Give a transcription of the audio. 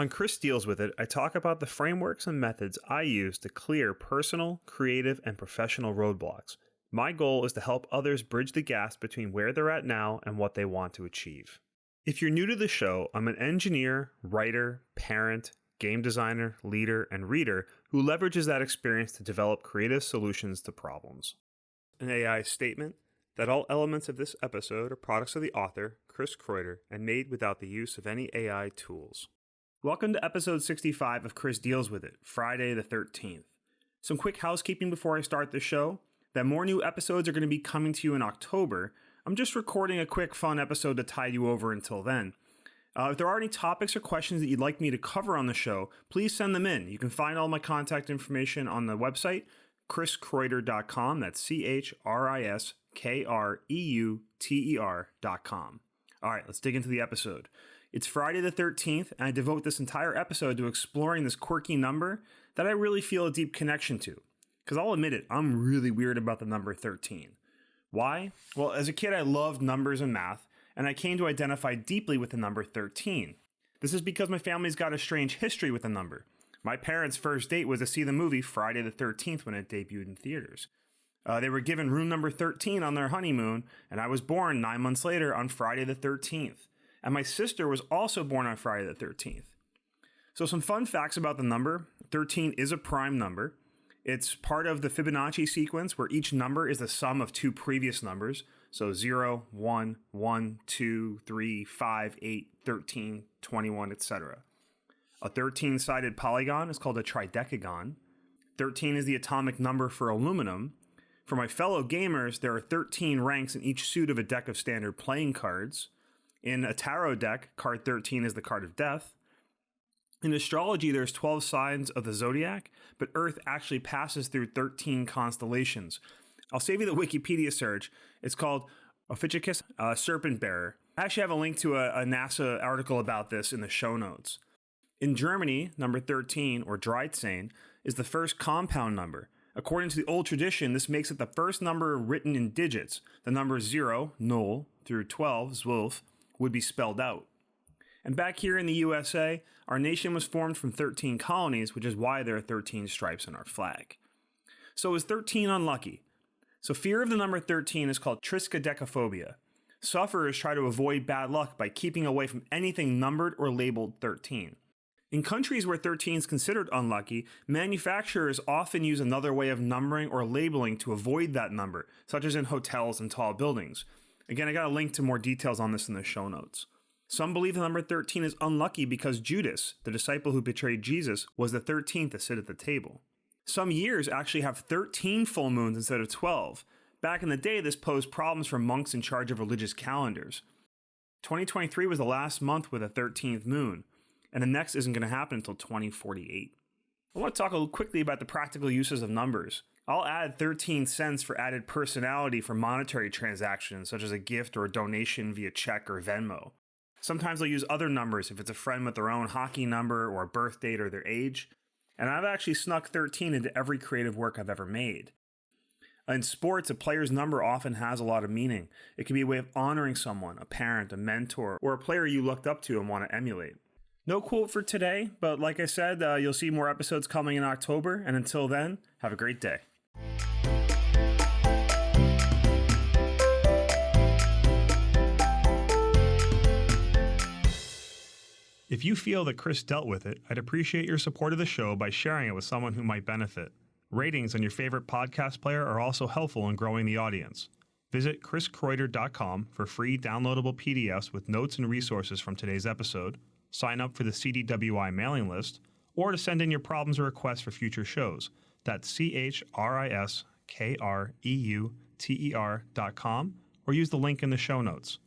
On Chris Deals With It, I talk about the frameworks and methods I use to clear personal, creative, and professional roadblocks. My goal is to help others bridge the gaps between where they're at now and what they want to achieve. If you're new to the show, I'm an engineer, writer, parent, game designer, leader, and reader who leverages that experience to develop creative solutions to problems. An AI statement that all elements of this episode are products of the author, Chris Kreuter, and made without the use of any AI tools. Welcome to episode 65 of Chris Deals With It, Friday the 13th. Some quick housekeeping before I start the show. That more new episodes are going to be coming to you in October. I'm just recording a quick fun episode to tide you over until then. If there are any topics or questions that you'd like me to cover on the show, please send them in. You can find all my contact information on the website, chriskreuter.com. That's CHRISKREUTER.com. All right, let's dig into the episode. It's Friday the 13th, and I devote this entire episode to exploring this quirky number that I really feel a deep connection to. Because I'll admit it, I'm really weird about the number 13. Why? Well, as a kid, I loved numbers and math, and I came to identify deeply with the number 13. This is because my family's got a strange history with the number. My parents' first date was to see the movie Friday the 13th when it debuted in theaters. They were given room number 13 on their honeymoon, and I was born 9 months later on Friday the 13th. And my sister was also born on Friday the 13th. So some fun facts about the number. 13 is a prime number. It's part of the Fibonacci sequence where each number is the sum of two previous numbers. So 0, 1, 1, 2, 3, 5, 8, 13, 21, etc. A 13-sided polygon is called a tridecagon. 13 is the atomic number for aluminum. For my fellow gamers, there are 13 ranks in each suit of a deck of standard playing cards. In a tarot deck, card 13 is the card of death. In astrology, there's 12 signs of the zodiac, but Earth actually passes through 13 constellations. I'll save you the Wikipedia search. It's called Ophiuchus, Serpent Bearer. I actually have a link to a NASA article about this in the show notes. In Germany, number 13, or 13, is the first compound number. According to the old tradition, this makes it the first number written in digits. The numbers 0, 0, through 12, 12, would be spelled out. And back here in the USA, our nation was formed from 13 colonies, which is why there are 13 stripes on our flag. So is 13 unlucky? So fear of the number 13 is called triskaidekaphobia. Sufferers try to avoid bad luck by keeping away from anything numbered or labeled 13. In countries where 13 is considered unlucky, manufacturers often use another way of numbering or labeling to avoid that number, such as in hotels and tall buildings. Again, I got a link to more details on this in the show notes. Some believe the number 13 is unlucky because Judas, the disciple who betrayed Jesus, was the 13th to sit at the table. Some years actually have 13 full moons instead of 12. Back in the day, this posed problems for monks in charge of religious calendars. 2023 was the last month with a 13th moon, and the next isn't going to happen until 2048. I want to talk a little quickly about the practical uses of numbers. I'll add 13 cents for added personality for monetary transactions, such as a gift or a donation via check or Venmo. Sometimes I'll use other numbers if it's a friend with their own hockey number or a birth date or their age. And I've actually snuck 13 into every creative work I've ever made. In sports, a player's number often has a lot of meaning. It can be a way of honoring someone, a parent, a mentor, or a player you looked up to and want to emulate. No quote for today, but like I said, you'll see more episodes coming in October. And until then, have a great day. If you feel that Chris dealt with it, I'd appreciate your support of the show by sharing it with someone who might benefit. Ratings on your favorite podcast player are also helpful in growing the audience. Visit chriskreuter.com for free downloadable PDFs with notes and resources from today's episode, sign up for the CDWI mailing list, or to send in your problems or requests for future shows. That's CHRISKREUTER.com, or use the link in the show notes.